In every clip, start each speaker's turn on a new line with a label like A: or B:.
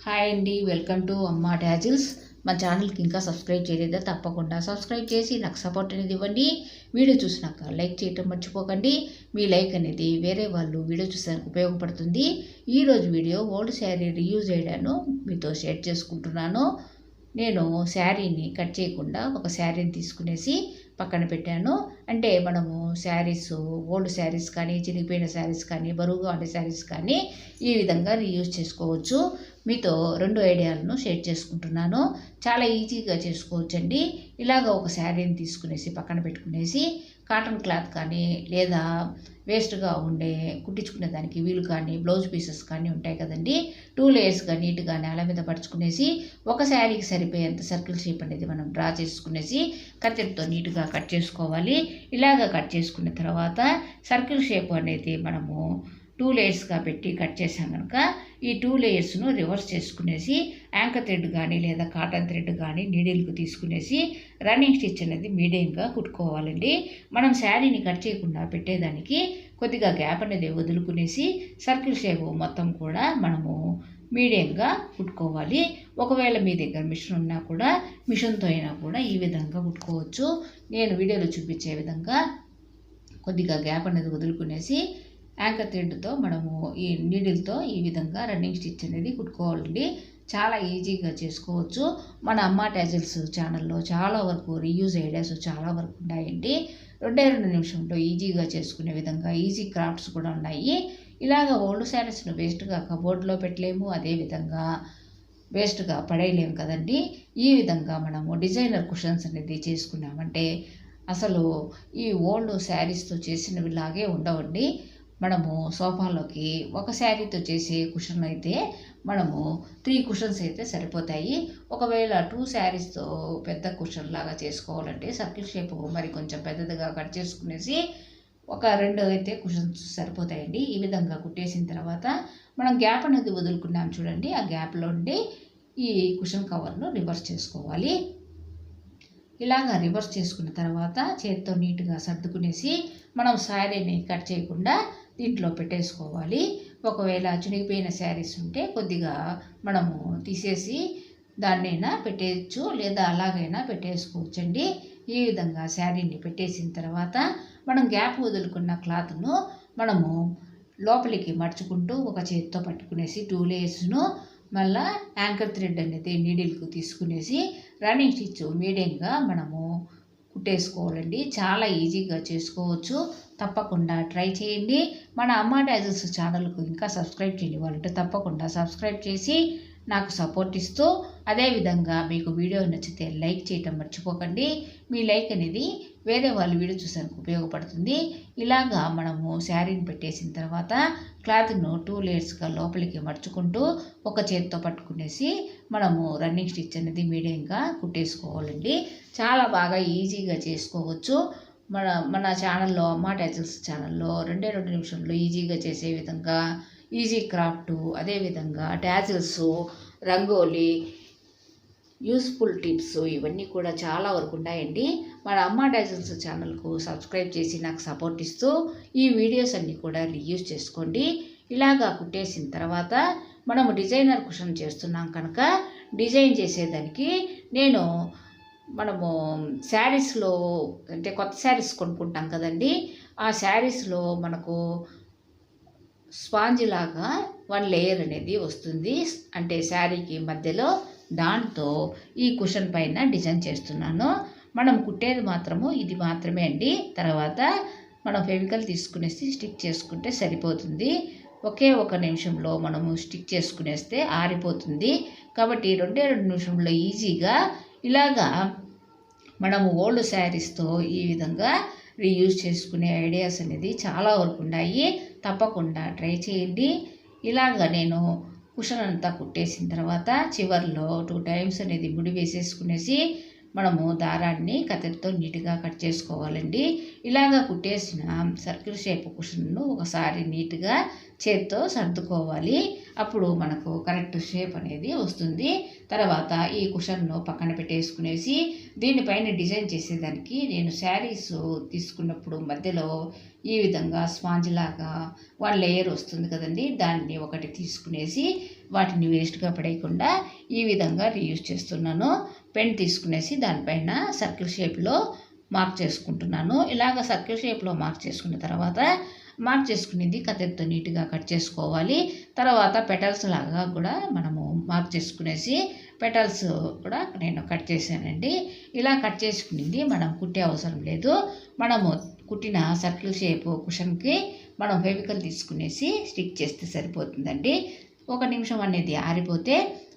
A: Hi అండి, welcome to అమ్మా tassels. మన ఛానల్కి ఇంకా సబ్స్క్రైబ్ చేయలేదా? తప్పకుండా సబ్స్క్రైబ్ చేసి నాకు సపోర్ట్ అనేది ఇవ్వండి. వీడియో చూసినాక లైక్ చేయటం మర్చిపోకండి. మీ లైక్ అనేది వేరే వాళ్ళు వీడియో చూసేందుకు ఉపయోగపడుతుంది. ఈరోజు వీడియో ఓల్డ్ శారీ రీయూజ్ చేయడాను మీతో షేర్ చేసుకుంటున్నాను. నేను శారీని కట్ చేయకుండా ఒక శారీని తీసుకునేసి పక్కన పెట్టాను. అంటే మనము శారీస్, ఓల్డ్ శారీస్ కానీ, చిరిగిపోయిన శారీస్ కానీ, బరువుగా ఉండే శారీస్ కానీ ఈ విధంగా రీయూజ్ చేసుకోవచ్చు. మీతో 2 ఐడియాలను షేర్ చేసుకుంటున్నాను. చాలా ఈజీగా చేసుకోవచ్చండి. ఇలాగ ఒక శారీని తీసుకునేసి పక్కన పెట్టుకునేసి కాటన్ క్లాత్ కానీ, లేదా వేస్ట్గా ఉండే కుట్టించుకునే దానికి వీలు కానీ, బ్లౌజ్ పీసెస్ కానీ ఉంటాయి కదండి, 2 లేయర్స్గా నీట్గా నేల మీద పరుచుకునేసి ఒక శారీకి సరిపోయేంత సర్కిల్ షేప్ అనేది మనం డ్రా చేసుకునేసి కత్తెరతో నీట్గా కట్ చేసుకోవాలి. ఇలాగ కట్ చేసుకున్న తర్వాత సర్కిల్ షేప్ అనేది మనము 2 లేయర్స్గా పెట్టి కట్ చేసాం కనుక ఈ 2 లేయర్స్ను రివర్స్ చేసుకునేసి యాంకర్ థ్రెడ్ కానీ లేదా కాటన్ థ్రెడ్ కానీ నీడిల్కు తీసుకునేసి రన్నింగ్ స్టిచ్ అనేది మీడియంగా కుట్టుకోవాలండి. మనం శారీని కట్ చేయకుండా పెట్టేదానికి కొద్దిగా గ్యాప్ అనేది వదులుకునేసి సర్కిల్ షేప్ మొత్తం కూడా మనము మీడియంగా కుట్టుకోవాలి. ఒకవేళ మీ దగ్గర మిషన్ ఉన్నా కూడా మిషన్తో అయినా కూడా ఈ విధంగా కుట్టుకోవచ్చు. నేను వీడియోలో చూపించే విధంగా కొద్దిగా గ్యాప్ అనేది వదులుకునేసి యాంకర్ థ్రెడ్తో మనము ఈ నీడిల్తో ఈ విధంగా రన్నింగ్ స్టిచ్ అనేది కుట్టుకోవాలండి. చాలా ఈజీగా చేసుకోవచ్చు. మన అమ్మా టాజిల్స్ ఛానల్లో చాలా వరకు రీయూజ్ ఐడియాస్ చాలా వరకు ఉన్నాయండి. 2 నిమిషంలో ఈజీగా చేసుకునే విధంగా ఈజీ క్రాఫ్ట్స్ కూడా ఉన్నాయి. ఇలాగ ఓల్డ్ శారీస్ను వేస్ట్గా కబోర్డ్లో పెట్టలేము, అదేవిధంగా వేస్ట్గా పడేయలేము కదండి. ఈ విధంగా మనము డిజైనర్ కుషన్స్ అనేది చేసుకున్నామంటే అసలు ఈ ఓల్డ్ శారీస్తో చేసినవి లాగే ఉండవండి. మనము సోఫాలోకి ఒక శారీతో చేసే కుషన్ అయితే మనము 3 కుషన్స్ అయితే సరిపోతాయి. ఒకవేళ 2 శారీస్తో పెద్ద కుషన్ లాగా చేసుకోవాలంటే సర్కిల్ షేప్ మరి కొంచెం పెద్దదిగా కట్ చేసుకునేసి ఒక 2 అయితే కుషన్స్ సరిపోతాయండి. ఈ విధంగా కుట్టేసిన తర్వాత మనం గ్యాప్ అనేది వదులుకున్నాం చూడండి, ఆ గ్యాప్లో ఉండి ఈ కుషన్ కవర్ను రివర్స్ చేసుకోవాలి. ఇలాగా రివర్స్ చేసుకున్న తర్వాత చేతితో నీట్గా సర్దుకునేసి మనం శారీని కట్ చేయకుండా దీంట్లో పెట్టేసుకోవాలి. ఒకవేళ చినిగిపోయిన శారీస్ ఉంటే కొద్దిగా మనము తీసేసి దాన్నైనా పెట్టేయచ్చు, లేదా అలాగైనా పెట్టేసుకోవచ్చండి. ఈ విధంగా శారీని పెట్టేసిన తర్వాత మనం గ్యాప్ వదులుకున్న క్లాత్ను మనము లోపలికి మడుచుకుంటూ ఒక చేతితో పట్టుకునేసి 2 లేయర్స్ను మళ్ళీ యాంకర్ థ్రెడ్ అనేది నీడిల్కు తీసుకునేసి రన్నింగ్ స్టిచ్ మీడియంగా మనము కుట్టేసుకోవాలండి. చాలా ఈజీగా చేసుకోవచ్చు. తప్పకుండా ట్రై చేయండి. మన అమ్మా టాజిల్స్ ఛానల్కు ఇంకా సబ్స్క్రైబ్ చేయని వాళ్ళంటే తప్పకుండా సబ్స్క్రైబ్ చేసి నాకు సపోర్ట్ ఇస్తూ, అదేవిధంగా మీకు వీడియో నచ్చితే లైక్ చేయటం మర్చిపోకండి. మీ లైక్ అనేది వేరే వాళ్ళు వీడియో చూసేందుకు ఉపయోగపడుతుంది. ఇలాగా మనము శారీని పెట్టేసిన తర్వాత క్లాత్ను 2 లేయర్స్గా లోపలికి మడుచుకుంటూ ఒక చేతితో పట్టుకునేసి మనము రన్నింగ్ స్టిచ్ అనేది మీడియంగా కుట్టేసుకోవాలండి. చాలా బాగా ఈజీగా చేసుకోవచ్చు. మన ఛానల్లో అమ్మా టాజిల్స్ ఛానల్లో 2 నిమిషంలో ఈజీగా చేసే విధంగా ఈజీ క్రాఫ్ట్, అదేవిధంగా టాజిల్స్, రంగోలీ, యూస్ఫుల్ టిప్స్ ఇవన్నీ కూడా చాలా వరకు ఉన్నాయండి. మన అమ్మా టాజిల్స్ ఛానల్కు సబ్స్క్రైబ్ చేసి నాకు సపోర్ట్ ఇస్తూ ఈ వీడియోస్ అన్నీ కూడా రీయూజ్ చేసుకోండి. ఇలాగా కుట్టేసిన తర్వాత మనము డిజైనర్ కుషన్ చేస్తున్నాం కనుక డిజైన్ చేసేదానికి మనము శారీస్లో అంటే కొత్త శారీస్ కొనుక్కుంటాం కదండి, ఆ శారీస్లో మనకు స్పాంజ్ లాగా 1 లేయర్ అనేది వస్తుంది. అంటే శారీకి మధ్యలో దాంతో ఈ కుషన్ పైన డిజైన్ చేస్తున్నాను. మనం కుట్టేది మాత్రము ఇది మాత్రమే అండి. తర్వాత మనం ఫెవికల్ తీసుకునేసి స్టిక్ చేసుకుంటే సరిపోతుంది. ఒకే 1 నిమిషంలో మనము స్టిక్ చేసుకునేస్తే ఆరిపోతుంది. కాబట్టి 2 నిమిషంలో ఈజీగా ఇలాగా మనము ఓల్డ్ శారీస్తో ఈ విధంగా రీయూజ్ చేసుకునే ఐడియాస్ అనేది చాలా వరకు ఉన్నాయి. తప్పకుండా ట్రై చేయండి. ఇలాగ నేను కుషన్ అంతా కుట్టేసిన తర్వాత చివర్లో 2 టైమ్స్ అనేది ముడి వేసేసుకునేసి మనము దారాన్ని కత్తెరతో నీట్గా కట్ చేసుకోవాలండి. ఇలాగ కుట్టేసిన సర్కిల్ షేప్ కుషన్ను ఒకసారి నీట్గా చేత్తో సర్దుకోవాలి. అప్పుడు మనకు కరెక్ట్ షేప్ అనేది వస్తుంది. తర్వాత ఈ కుషన్ను పక్కన పెట్టేసుకునేసి దీనిపైన డిజైన్ చేసేదానికి నేను శారీస్ తీసుకున్నప్పుడు మధ్యలో ఈ విధంగా స్పాంజ్ లాగా 1 లేయర్ వస్తుంది కదండి, దాన్ని ఒకటి తీసుకునేసి వాటిని వేస్ట్గా పడేయకుండా ఈ విధంగా రీయూజ్ చేస్తున్నాను. పెన్ తీసుకునేసి దానిపైన సర్కిల్ షేప్లో మార్క్ చేసుకుంటున్నాను. ఇలాగ సర్కిల్ షేప్లో మార్క్ చేసుకున్న తర్వాత మార్క్ చేసుకునేది కత్తెరతో నీట్గా కట్ చేసుకోవాలి. తర్వాత పెటల్స్ లాగా కూడా మనము మార్క్ చేసుకునేసి పెటల్స్ కూడా నేను కట్ చేశానండి. ఇలా కట్ చేసుకునేది మనం కుట్టే అవసరం లేదు. మనము కుట్టిన సర్కిల్ షేప్ కుషన్కి మనం ఫెవికల్ తీసుకునేసి స్టిక్ చేస్తే సరిపోతుందండి. 1 నిమిషం అనేది ఆరిపోతే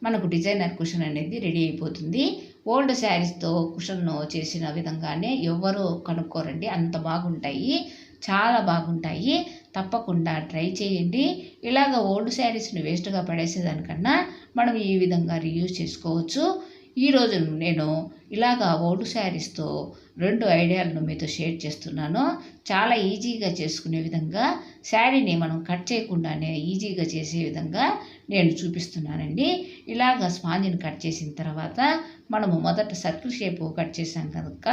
A: మనకు డిజైనర్ కుషన్ అనేది రెడీ అయిపోతుంది. ఓల్డ్ శారీస్తో కుషన్ చేసిన విధంగానే ఎవ్వరూ కనుక్కోరండి, అంత బాగుంటాయి, చాలా బాగుంటాయి. తప్పకుండా ట్రై చేయండి. ఇలాగ ఓల్డ్ శారీస్ని వేస్ట్గా పడేసేదానికన్నా మనం ఈ విధంగా రీయూజ్ చేసుకోవచ్చు. ఈరోజు నేను ఇలాగా ఓల్డ్ శారీస్తో 2 ఐడియాలను మీతో షేర్ చేస్తున్నాను. చాలా ఈజీగా చేసుకునే విధంగా, శారీని మనం కట్ చేయకుండానే ఈజీగా చేసే విధంగా నేను చూపిస్తున్నానండి. ఇలాగ స్పాంజిని కట్ చేసిన తర్వాత మనము మొదట సర్కిల్ షేప్ కట్ చేసాం కనుక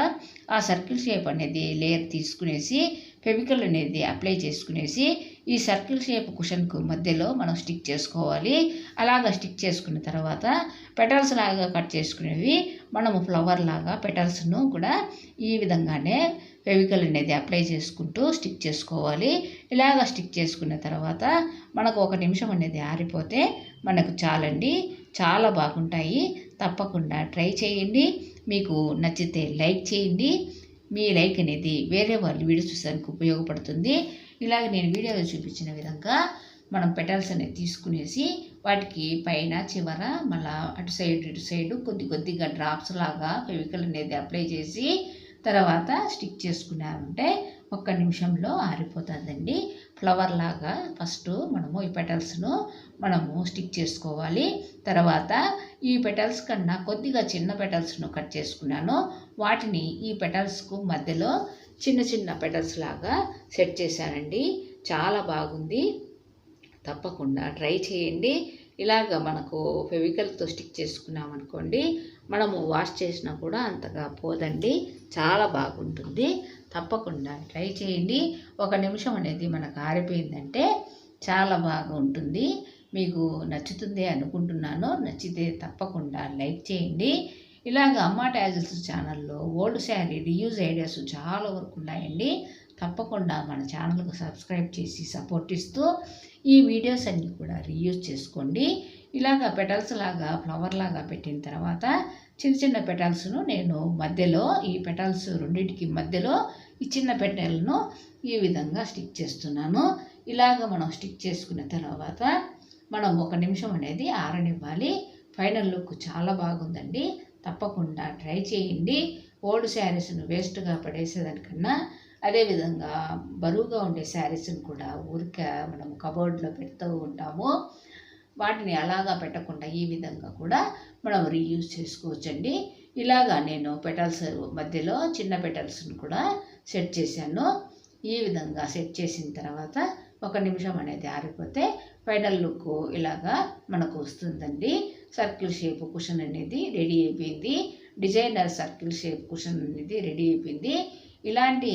A: ఆ సర్కిల్ షేప్ అనేది లేయర్ తీసుకునేసి ఫెవికల్ అనేది అప్లై చేసుకునేసి ఈ సర్కిల్ షేప్ కుషన్కు మధ్యలో మనం స్టిక్ చేసుకోవాలి. అలాగా స్టిక్ చేసుకున్న తర్వాత పెటల్స్ లాగా కట్ చేసుకునేవి మనము ఫ్లవర్ లాగా పెటల్స్ను కూడా ఈ విధంగానే ఫెవికల్ అనేది అప్లై చేసుకుంటూ స్టిక్ చేసుకోవాలి. ఇలాగ స్టిక్ చేసుకున్న తర్వాత మనకు 1 నిమిషం అనేది ఆరిపోతే మనకు చాలండి, చాలా బాగుంటాయి. తప్పకుండా ట్రై చేయండి. మీకు నచ్చితే లైక్ చేయండి. మీ లైక్ అనేది వేరే వాళ్ళు వీడియో చూసేందుకు ఉపయోగపడుతుంది. ఇలాగ నేను వీడియోలో చూపించిన విధంగా మనం పెటల్స్ అనేది తీసుకునేసి వాటికి పైన చివర మళ్ళీ అటు సైడ్ కొద్దిగా డ్రాప్స్ లాగా ఫెవికల్ అనేది అప్లై చేసి తర్వాత స్టిక్ చేసుకున్నామంటే 1 నిమిషంలో ఆరిపోతుందండి. ఫ్లవర్ లాగా ఫస్ట్ మనము ఈ పెటల్స్ను మనము స్టిక్ చేసుకోవాలి. తర్వాత ఈ పెటల్స్ కన్నా కొద్దిగా చిన్న పెటల్స్ను కట్ చేసుకున్నాను. వాటిని ఈ పెటల్స్కు మధ్యలో చిన్న పెటల్స్ లాగా సెట్ చేశానండి. చాలా బాగుంది, తప్పకుండా ట్రై చేయండి. ఇలాగ మనకు ఫెవికల్తో స్టిక్ చేసుకున్నాం అనుకోండి, మనము వాష్ చేసినా కూడా అంతగా పోదండి, చాలా బాగుంటుంది. తప్పకుండా ట్రై చేయండి. 1 నిమిషం అనేది మనకు ఆరిపోయిందంటే చాలా బాగా ఉంటుంది. మీకు నచ్చుతుంది అనుకుంటున్నాను. నచ్చితే తప్పకుండా లైక్ చేయండి. ఇలాగ అమ్మ ట్యాజిల్స్ ఛానల్లో ఓల్డ్ శారీ రీయూజ్ ఐడియాస్ చాలా వరకు ఉన్నాయండి. తప్పకుండా మన ఛానల్కు సబ్స్క్రైబ్ చేసి సపోర్ట్ ఇస్తూ ఈ వీడియోస్ అన్నీ కూడా రీయూజ్ చేసుకోండి. ఇలాగ పెటల్స్ లాగా ఫ్లవర్ లాగా పెట్టిన తర్వాత చిన్న పెటల్స్ను నేను మధ్యలో ఈ పెటల్స్ రెండింటికి మధ్యలో ఈ చిన్న పెటల్ను ఈ విధంగా స్టిక్ చేస్తున్నాను. ఇలాగ మనం స్టిక్ చేసుకున్న తర్వాత మనం 1 నిమిషం అనేది ఆరనివ్వాలి. ఫైనల్ లుక్ చాలా బాగుందండి. తప్పకుండా ట్రై చేయండి. ఓల్డ్ శారీస్ను వేస్ట్గా పడేసేదానికన్నా అదేవిధంగా బరువుగా ఉండే శారీస్ని కూడా ఊరికే మనం కబోర్డ్లో పెడుతూ ఉంటాము. వాటిని అలాగా పెట్టకుండా ఈ విధంగా కూడా మనం రీయూజ్ చేసుకోవచ్చండి. ఇలాగా నేను పెటల్స్ మధ్యలో చిన్న పెటల్స్ను కూడా సెట్ చేశాను. ఈ విధంగా సెట్ చేసిన తర్వాత 1 నిమిషం అనేది ఆరిపోతే ఫైనల్ లుక్ ఇలాగా మనకు వస్తుందండి. సర్కిల్ షేప్ కుషన్ అనేది రెడీ అయిపోయింది. డిజైనర్ సర్కిల్ షేప్ కుషన్ అనేది రెడీ అయిపోయింది. ఇలాంటి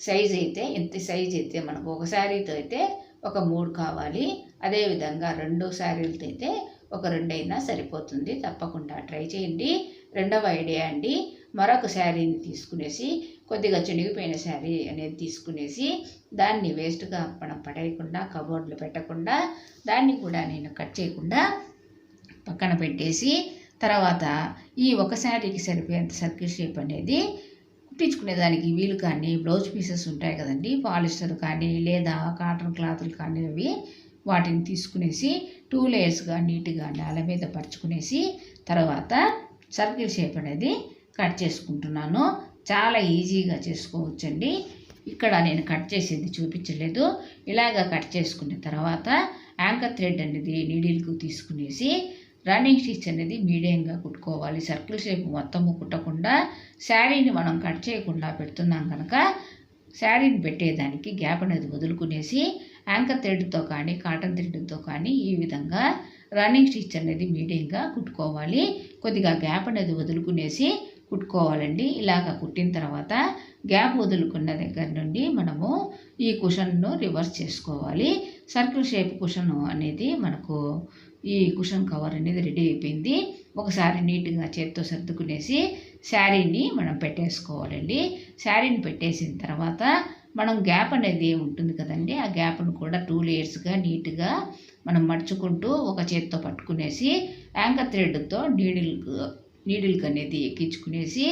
A: సైజ్ అయితే ఎంత సైజ్ అయితే మనకు ఒక శారీతో అయితే ఒక 3 కావాలి. అదేవిధంగా 2 శారీలతో అయితే ఒక 2 అయినా సరిపోతుంది. తప్పకుండా ట్రై చేయండి. రెండవ ఐడియా అండి, మరొక శారీని తీసుకునేసి కొద్దిగా చినిగిపోయిన శారీ అనేది తీసుకునేసి దాన్ని వేస్ట్గా మనం పడేయకుండా కబోర్డ్లో పెట్టకుండా దాన్ని కూడా నేను కట్ చేయకుండా పక్కన పెట్టేసి తర్వాత ఈ ఒక శారీకి సరిపోయేంత సర్కిల్ షేప్ అనేది కుట్టించుకునేదానికి వీలు కానీ బ్లౌజ్ పీసెస్ ఉంటాయి కదండి, పాలిస్టర్ కానీ లేదా కాటన్ క్లాతులు కానీ అవి వాటిని తీసుకునేసి 2 లేయర్స్గా నీట్గా నేల మీద పరుచుకునేసి తర్వాత సర్కిల్ షేప్ అనేది కట్ చేసుకుంటున్నాను. చాలా ఈజీగా చేసుకోవచ్చండి. ఇక్కడ నేను కట్ చేసేది చూపించలేదు. ఇలాగ కట్ చేసుకున్న తర్వాత యాంకర్ థ్రెడ్ అనేది నీడిల్కు తీసుకునేసి రన్నింగ్ స్టిచ్ అనేది మీడియంగా కుట్టుకోవాలి. సర్కిల్ షేప్ మొత్తము కుట్టకుండా శారీని మనం కట్ చేయకుండా పెడుతున్నాం కనుక శారీని పెట్టేదానికి గ్యాప్ అనేది వదులుకునేసి యాంకర్ థ్రెడ్తో కానీ కాటన్ థ్రెడ్తో కానీ ఈ విధంగా రన్నింగ్ స్టిచ్ అనేది మీడియంగా కుట్టుకోవాలి. కొద్దిగా గ్యాప్ అనేది వదులుకునేసి కుట్టుకోవాలండి. ఇలాగ కుట్టిన తర్వాత గ్యాప్ వదులుకున్న దగ్గర నుండి మనము ఈ కుషన్ను రివర్స్ చేసుకోవాలి. సర్కిల్ షేప్ కుషన్ అనేది మనకు ఈ కుషన్ కవర్ అనేది రెడీ అయిపోయింది. ఒకసారి నీట్గా చేత్తో సర్దుకునేసి శారీని మనం పెట్టేసుకోవాలండి. శారీని పెట్టేసిన తర్వాత మనం గ్యాప్ అనేది ఉంటుంది కదండి, ఆ గ్యాప్ను కూడా 2 లేయర్స్గా నీట్గా మనం మడుచుకుంటూ ఒక చేత్తో పట్టుకునేసి యాంకర్ థ్రెడ్తో నీడిల్కి అనేది ఎక్కించుకునేసి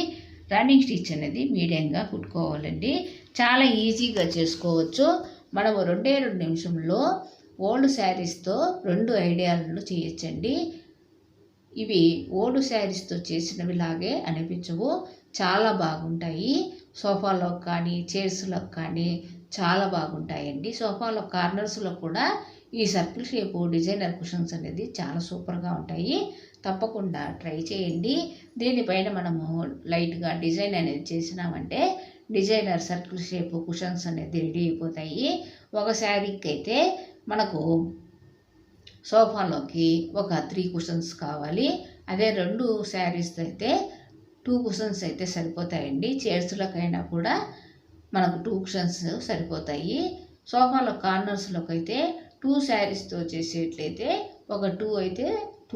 A: రన్నింగ్ స్టిచ్ అనేది మీడియంగా కుట్టుకోవాలండి. చాలా ఈజీగా చేసుకోవచ్చు. మనము 2 నిమిషంలో ఓల్డ్ శారీస్తో 2 ఐడియాలను చేయొచ్చండి. ఇవి ఓల్డ్ శారీస్తో చేసినవి లాగే అనిపించవు, చాలా బాగుంటాయి. సోఫాలో కానీ చైర్స్లో కానీ చాలా బాగుంటాయండి. సోఫాలో కార్నర్స్లో కూడా ఈ సర్కిల్ షేపు డిజైనర్ కుషన్స్ అనేది చాలా సూపర్గా ఉంటాయి. తప్పకుండా ట్రై చేయండి. దీనిపైన మనము లైట్గా డిజైన్ అనేది చేసినామంటే డిజైనర్ సర్కిల్ షేపు కుషన్స్ అనేది రెడీ అయిపోతాయి. ఒక శారీకి అయితే మనకు సోఫాలోకి ఒక 3 కుషన్స్ కావాలి. అదే 2 శారీస్తో అయితే 2 కుషన్స్ అయితే సరిపోతాయండి. చైర్స్లోకైనా కూడా మనకు 2 కుషన్స్ సరిపోతాయి. సోఫాలో కార్నర్స్లోకి అయితే 2 శారీస్తో చేసేట్లయితే ఒక 2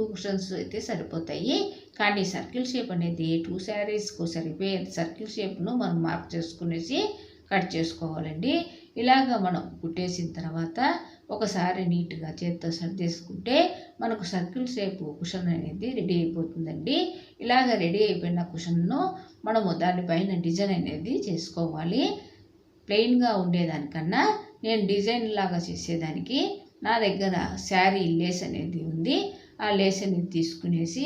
A: కుషన్స్ అయితే సరిపోతాయి. కానీ సర్కిల్ షేప్ అనేది 2 శారీస్కు సరిపోయే సర్కిల్ షేప్ను మనం మార్క్ చేసుకునేసి కట్ చేసుకోవాలండి. ఇలాగ మనం కుట్టేసిన తర్వాత ఒకసారి నీట్గా చేత్తో సర్దేసుకుంటే మనకు సర్కిల్ షేప్ కుషన్ అనేది రెడీ అయిపోతుందండి. ఇలాగ రెడీ అయిపోయిన కుషన్ను మనము దానిపైన డిజైన్ అనేది చేసుకోవాలి. ప్లెయిన్గా ఉండేదానికన్నా నేను డిజైన్ లాగా చేసేదానికి నా దగ్గర శారీ లేస్ అనేది ఉంది. ఆ లేస్ అనేది తీసుకునేసి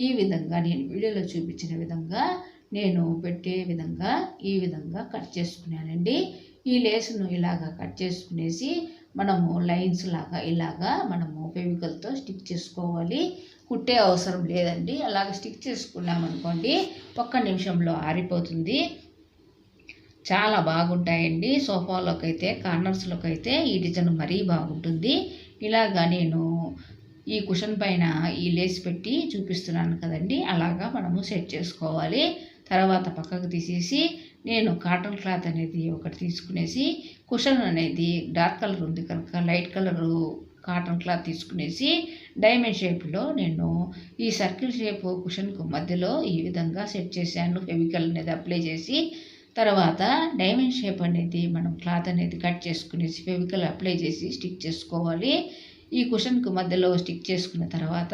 A: ఈ విధంగా నేను వీడియోలో చూపించిన విధంగా నేను పెట్టే విధంగా ఈ విధంగా కట్ చేసుకున్నానండి. ఈ లేస్ను ఇలాగా కట్ చేసుకునేసి మనము లైన్స్ లాగా ఇలాగా మనము ఫెవికల్తో స్టిక్ చేసుకోవాలి. కుట్టే అవసరం లేదండి. అలాగ స్టిక్ చేసుకున్నామనుకోండి 1 నిమిషంలో ఆరిపోతుంది. చాలా బాగుంటాయండి. సోఫాలోకి అయితే కార్నర్స్లోకి అయితే ఈ డిజైన్ మరీ బాగుంటుంది. ఇలాగా నేను ఈ కుషన్ పైన ఈ లేస్ పెట్టి చూపిస్తున్నాను కదండి, అలాగా మనము సెట్ చేసుకోవాలి. తర్వాత పక్కకు తీసేసి నేను కాటన్ క్లాత్ అనేది ఒకటి తీసుకునేసి కుషన్ అనేది డార్క్ కలర్ ఉంది కనుక లైట్ కలరు కాటన్ క్లాత్ తీసుకునేసి డైమండ్ షేప్లో నేను ఈ సర్కిల్ షేప్ కుషన్కు మధ్యలో ఈ విధంగా సెట్ చేశాను. ఫెవికల్ అనేది అప్లై చేసి తర్వాత డైమండ్ షేప్ అనేది మనం క్లాత్ అనేది కట్ చేసుకునేసి ఫెవికల్ అప్లై చేసి స్టిక్ చేసుకోవాలి. ఈ కుషన్కు మధ్యలో స్టిక్ చేసుకున్న తర్వాత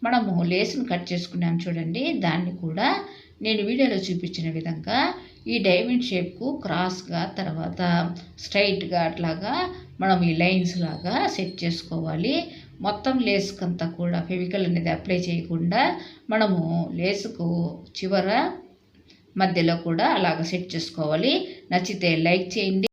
A: మనము లేస్ను కట్ చేసుకున్నాం చూడండి, దాన్ని కూడా నేను వీడియోలో చూపించిన విధంగా ఈ డైమండ్ షేప్కు క్రాస్గా తర్వాత స్ట్రైట్గా అట్లాగా మనం ఈ లైన్స్ లాగా సెట్ చేసుకోవాలి. మొత్తం లేస్కంతా కూడా ఫెవికల్ అనేది అప్లై చేయకుండా మనము లేసుకు చివర మధ్యలో కూడా అలాగ సెట్ చేసుకోవాలి. నచ్చితే లైక్ చేయండి.